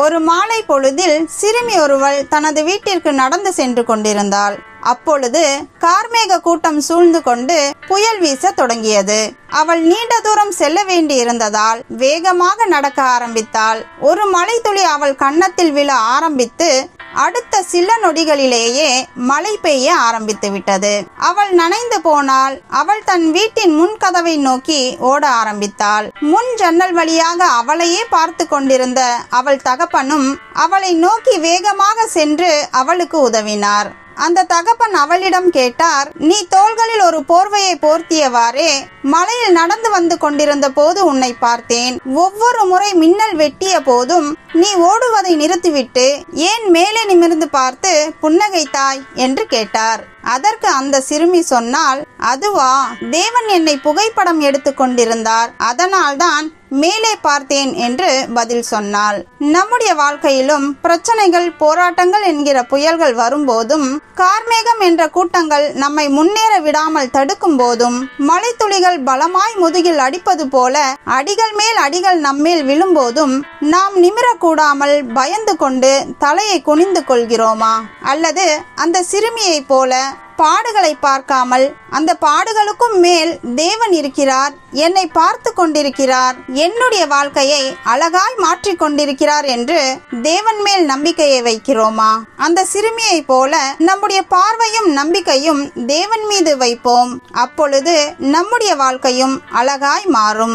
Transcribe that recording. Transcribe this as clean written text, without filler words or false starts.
ஒரு மாலை பொழுதில் சிறுமி ஒருவள் தனது வீட்டிற்கு நடந்து சென்று கொண்டிருந்தாள். அப்பொழுது கார்மேக கூட்டம் சூழ்ந்து கொண்டு புயல் வீச தொடங்கியது. அவள் நீண்ட தூரம் செல்ல வேண்டி இருந்ததால் வேகமாக நடக்க ஆரம்பித்தாள். ஒரு மழை துளி அவள் கன்னத்தில் விழ ஆரம்பித்து அடுத்த சில நொடிகளிலேயே மழை பெய்ய ஆரம்பித்து விட்டது. அவள் நனைந்து போனால். அவள் தன் வீட்டின் முன் கதவை நோக்கி ஓட ஆரம்பித்தாள். முன் ஜன்னல் வழியாக அவளையே பார்த்து கொண்டிருந்த அவள் தகப்பனும் அவளை நோக்கி வேகமாக சென்று அவளுக்கு உதவினார். அந்த தகப்பன் அவளிடம் கேட்டார், நீ தோள்களில் ஒரு போர்வையை போர்த்தியவாறே மலையில் நடந்து வந்து கொண்டிருந்த போது உன்னை பார்த்தேன். ஒவ்வொரு முறை மின்னல் வெட்டிய போதும் நீ ஓடுவதை நிறுத்திவிட்டு ஏன் மேலே நிமிர்ந்து பார்த்து புன்னகைத்தாய் என்று கேட்டார். அதற்கு அந்த சிறுமி சொன்னால், அதுவா, தேவன் என்னை புகைப்படம் எடுத்து கொண்டிருந்தார், அதனால்தான் மேலே பார்த்தேன் என்று பதில் சொன்னாள். நம்முடைய வாழ்க்கையிலும் பிரச்சனைகள், போராட்டங்கள் என்கிற புயல்கள் வரும்போதும், கார்மேகம் என்ற கூட்டங்கள் நம்மை முன்னேற விடாமல் தடுக்கும் போதும், மழை துளிகள் பலமாய் முதுகில் அடிப்பது போல அடிகள் மேல் அடிகள் நம்மேல் விழும்போதும் நாம் நிமிரக்கூடாமல் பயந்து கொண்டு தலையை குனிந்து கொள்கிறோமா? அல்லது அந்த சிறுமியை போல பாடுகளை பார்க்காமல் அந்த பாடுகளுக்கும் மேல் தேவன் இருக்கிறார், என்னை பார்த்து கொண்டிருக்கிறார், என்னுடைய வாழ்க்கையை அழகாய் மாற்றி கொண்டிருக்கிறார் என்று தேவன் மேல் நம்பிக்கையை வைக்கிறோமா? அந்த சிறுமியை போல நம்முடைய பார்வையும் நம்பிக்கையும் தேவன் மீது வைப்போம். அப்பொழுது நம்முடைய வாழ்க்கையும் அழகாய் மாறும்.